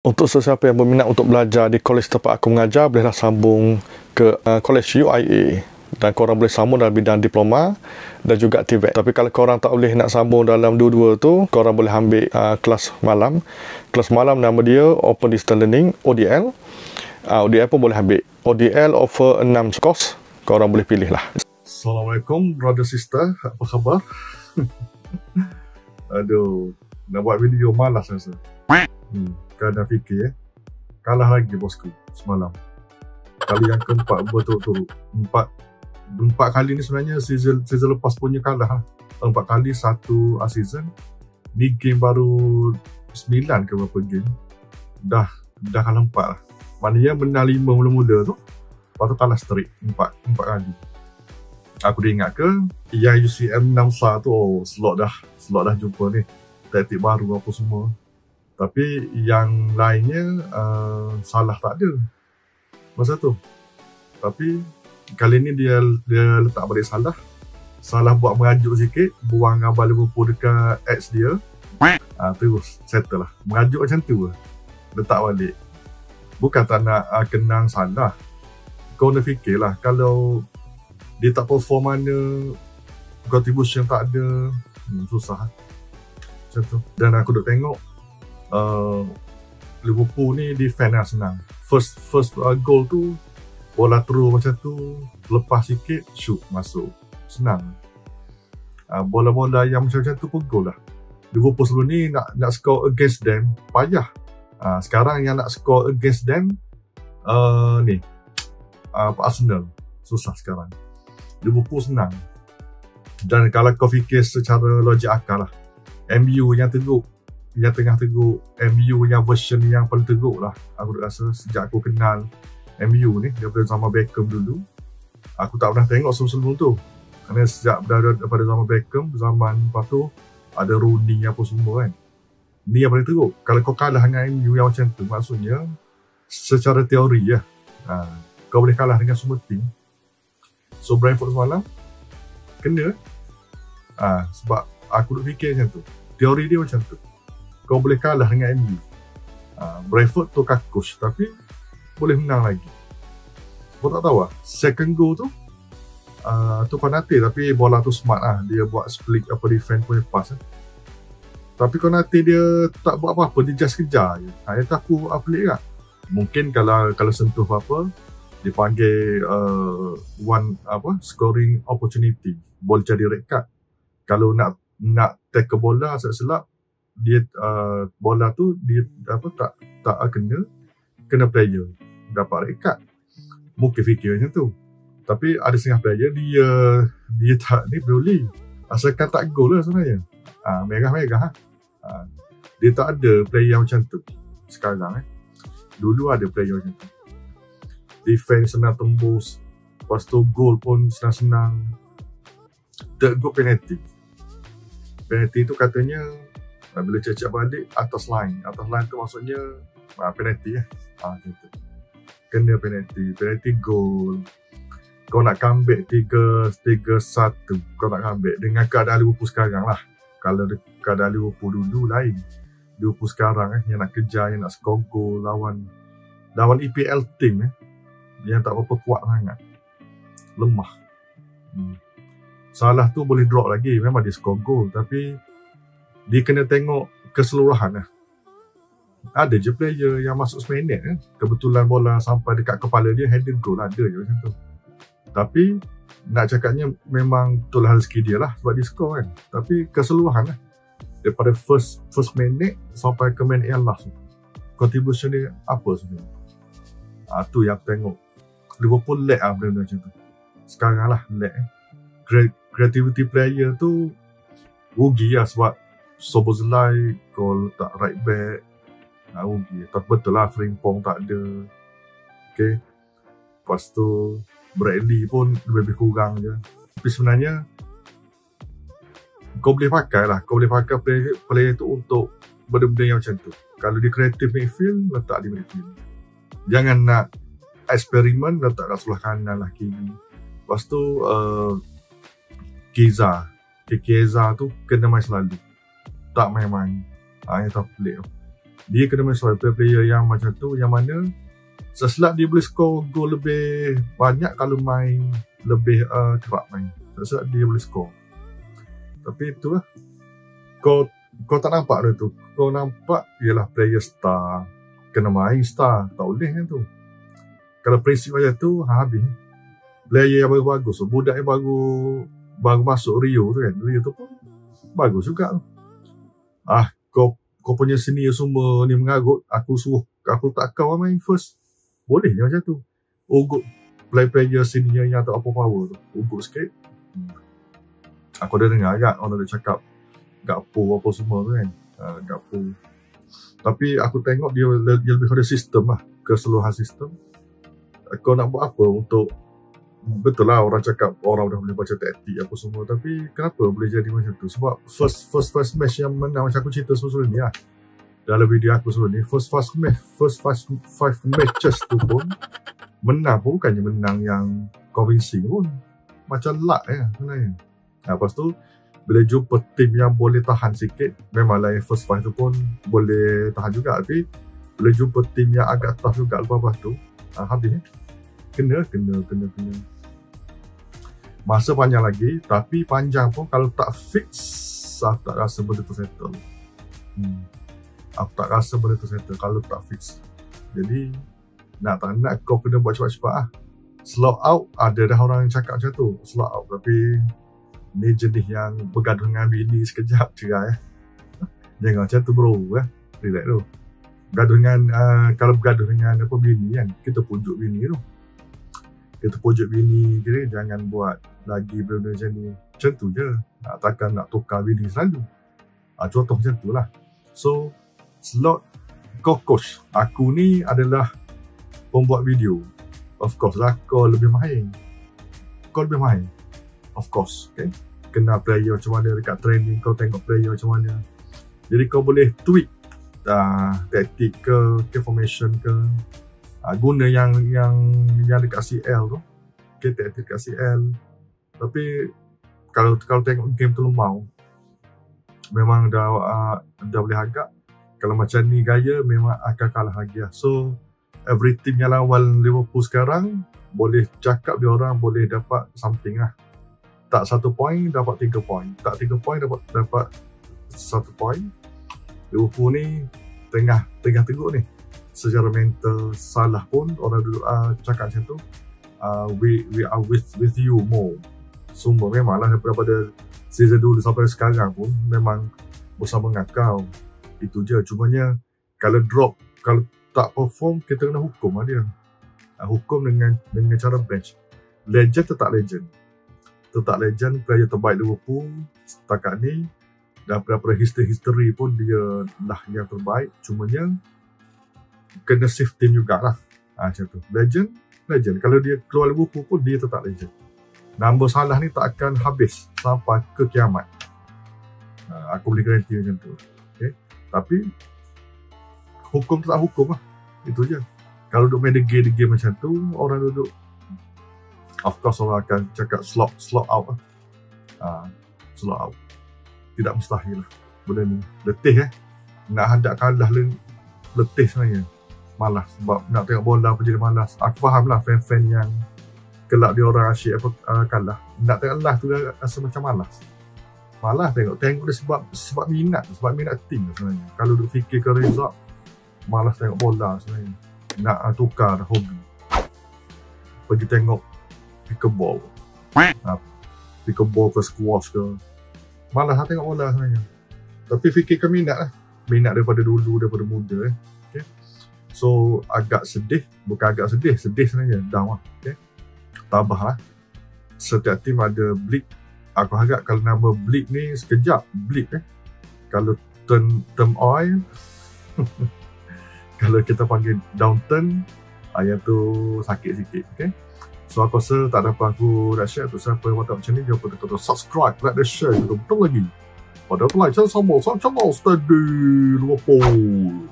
Untuk sesiapa yang berminat untuk belajar di kolej tempat aku mengajar, bolehlah sambung ke kolej UIA. Dan korang boleh sambung dalam bidang diploma dan juga TVET. Tapi kalau korang tak boleh nak sambung dalam dua-dua tu, korang boleh ambil kelas malam. Kelas malam nama dia Open Distance Learning, ODL. ODL pun boleh ambil. ODL offer 6 course. Korang boleh pilih lah. Assalamualaikum, brother sister. Apa khabar? Aduh, nak buat video malas rasa. Kan dah fikir kalah lagi bosku semalam. Kali yang keempat berturut-turut. Empat kali ni sebenarnya season lepas punya kalah. 4 kali satu season. Ni game baru 9 ke berapa game. Dah kalah 4 lah. Maknanya menang 5 mula-mula tu. Lepas tu kalah straight 4 kali. Aku dah ingat ke yang UCM 6 SAR tu, slot dah jumpa ni. Taktik baru apa semua. Tapi yang lainnya salah tak ada masa tu. Tapi kali ni dia letak balik salah buat merajuk sikit, buang gambar Liverpool dekat ads dia. Terus settle lah, merajuk macam tu lah, letak balik. Bukan tak nak kenang salah. Kau nak fikir lah, kalau dia tak perform mana, contribution tak ada, susah macam tu. Dan aku duk tengok Liverpool ni defend lah senang. First goal tu bola through macam tu, lepas sikit shoot masuk, senang. Bola-bola yang macam tu pun goal lah. Liverpool sebelum ni nak score against them payah. Sekarang yang nak score against them Arsenal susah sekarang. Liverpool senang. Dan kalau kau fikir secara logik akal lah, MU yang teruk, yang tengah teruk, MU yang version yang paling teruk lah. Aku rasa sejak aku kenal MU ni daripada zaman Beckham dulu, aku tak pernah tengok sebelum tu. Kerana sejak daripada zaman Beckham, zaman lepas tu ada Rooney apa semua kan. Ni yang paling teruk. Kalau kau kalah dengan MU yang macam tu, maksudnya secara teori lah, kau boleh kalah dengan semua tim. So Brentford semalam kena sebab aku duk fikir macam tu. Teori dia macam tu, kau boleh kalah dengan MU. Brentford tu kakus tapi boleh menang lagi. Kau tak tahu lah, second goal tu Konate, tapi bola tu smart lah. Dia buat split defend punya pass Tapi Konate dia tak buat apa-apa, dia just kejar je. Itu aku pelik lah. Mungkin kalau sentuh apa-apa, dia panggil scoring opportunity, boleh jadi red card. Kalau nak tackle bola selap, dia bola tu dia tak kena player, dapat red card. Mungkin fikir macam tu. Tapi ada setengah player dia tak ni peduli, asalkan tak gol lah sebenarnya. Merah-merah. Dia tak ada player macam tu sekarang. Dulu ada player macam tu. Defense senang tembus, lepas tu goal pun senang-senang. Third goal penalty tu katanya bila cecak balik atas line tu maksudnya penalty gitu. Kena penalty goal. Kau nak comeback 3-1, kau nak comeback dengan keadaan Liverpool sekarang lah. Kalau keadaan Liverpool dulu lain, Liverpool sekarang yang nak kejar, yang nak score goal lawan EPL team yang tak berapa kuat sangat, lemah. Salah tu boleh drop lagi, memang dia score goal, tapi dia kena tengok keseluruhan lah. Ada je player yang masuk seminit kebetulan bola sampai dekat kepala dia, header goal, ada je macam tu. Tapi nak cakapnya memang betul lah rezeki dia lah sebab dia score kan. Tapi keseluruhan lah, daripada first minute sampai ke minute yang last, contribution dia apa sebenarnya. Tu yang tengok Liverpool lag lah benda macam tu sekarang lah, lag. Creativity player tu rugi lah sebab Szoboszlai kau letak right back, rugi. Tak betul lah, Frimpong tak ada. Okay, lepas tu Bradley pun lebih kurang je. Tapi sebenarnya kau boleh pakai player tu untuk benda-benda yang macam tu. Kalau dia creative midfield, letak di midfield. Jangan nak eksperimen, letak kat sebelah kanan lah, kiri. Lepas tu Chiesa tu kena main selalu, tak main-main. Yang tak pelik. Dia kena main survival, player yang macam tu, yang mana seselap dia boleh score gol lebih banyak kalau main lebih kerap main. Seselap dia boleh score. Tapi itulah, kau tak nampak dah tu. Kau nampak ialah player star, kena main star, tak boleh kan tu. Kalau prinsip macam tu, habis. Player yang bagus, budak yang baru masuk Rio tu kan, Rio tu pun bagus juga tu. Kau punya senior semua ni mengarut, aku tak kau main first. Boleh je macam tu. Ugut player senior yang tak apa power tu, ugut sikit. Aku dah dengar agak orang dah cakap gapo apa semua tu kan, gapo. Tapi aku tengok dia lebih pada sistem lah, keseluruhan sistem. Kau nak buat apa untuk, betul lah orang cakap orang dah boleh baca taktik apa semua, tapi kenapa boleh jadi macam tu? Sebab first match yang menang, macam aku cerita sebelum ni lah dalam video aku sebelum ni, first five matches tu pun menang pun bukannya menang yang convincing pun, macam luck sebenarnya. Lepas tu bila jumpa tim yang boleh tahan sikit, memanglah yang first five tu pun boleh tahan juga, tapi bila jumpa tim yang agak tough juga lepas tu, habis kena masa panjang lagi. Tapi panjang pun kalau tak fix, aku tak rasa benda tu settle. Aku tak rasa benda tu settle kalau tak fix. Jadi nak tak nak kau kena buat cepat-cepat lah. Slow out, ada dah orang yang cakap macam tu, slow out. Tapi ni jenis yang bergaduh dengan bini sekejap cerai. Jangan macam tu bro, relax tu. Bergaduh dengan, kalau bergaduh dengan apa bini kan, kita pujuk bini tu. Kita pujuk bini dia, jangan buat lagi benda macam ni. Macam tu je. Takkan nak tukar bini selalu. Contoh macam tu lah. So, slot kau coach. Aku ni adalah pembuat video. Of course lah, kau lebih mahir. Of course, okay? Kenal player macam mana dekat training, kau tengok player macam mana. Jadi kau boleh tweak taktik ke formation ke, guna yang dekat CL tu, okay, taktik dekat CL. Tapi kalau tengok game tu lemau, memang dah boleh agak. Kalau macam ni gaya, memang akan kalah lagi lah. So every team yang lawan Liverpool sekarang, boleh cakap dia orang boleh dapat something lah. Tak 1 point dapat 3 point, tak 3 point dapat 1 point. Liverpool ni tengah teruk ni secara mental. Salah pun orang dulu cakap macam tu, we are with you more. Semua memanglah daripada season dulu sampai sekarang pun memang bersama dengan kau. Itu je. Cumanya kalau drop, kalau tak perform, kita kena hukum lah dia. Hukum dengan cara bench. Legend tetap legend, player terbaik Liverpool setakat ni. Dan daripada history pun dia lah yang terbaik. Cumanya kena save team jugalah. Macam tu. Legend. Kalau dia keluar Liverpool pun dia tetap legend. Nombor Salah ni tak akan habis sampai ke kiamat. Aku boleh garanti macam tu. Okay? Tapi hukum tetap hukum lah. Itu je. Kalau duduk main the game macam tu, orang duduk, of course orang akan cakap slot out lah. Slot out. Tidak mustahil lah benda ni. Letih nak hadap kalah letih sebenarnya. Malas sebab nak tengok bola pun jadi malas. Aku faham lah fan-fan yang kelab dia orang asyik kalah, nak tengok live tu rasa macam malas tengok dia sebab minat tim sebenarnya. Kalau duk fikir ke result, malas tengok bola sebenarnya. Nak tukar hobi, pergi tengok pickleball ke squash ke, malas lah tengok bola sebenarnya. Tapi fikirkan minat daripada dulu, daripada muda. Okay? So agak sedih, bukan agak sedih sebenarnya, down lah. Okay? Tabah lah. Setiap tim ada blip. Aku harap kalau nama blip ni sekejap blip Kalau term oil kalau kita panggil downturn, yang tu sakit sikit. Okay? So aku rasa tak ada apa aku nak share. Untuk siapa yang buat macam ni, jangan lupa tekan subscribe, like dan share betul-betul lagi. Pada like channel sama channel Steady Liverpool.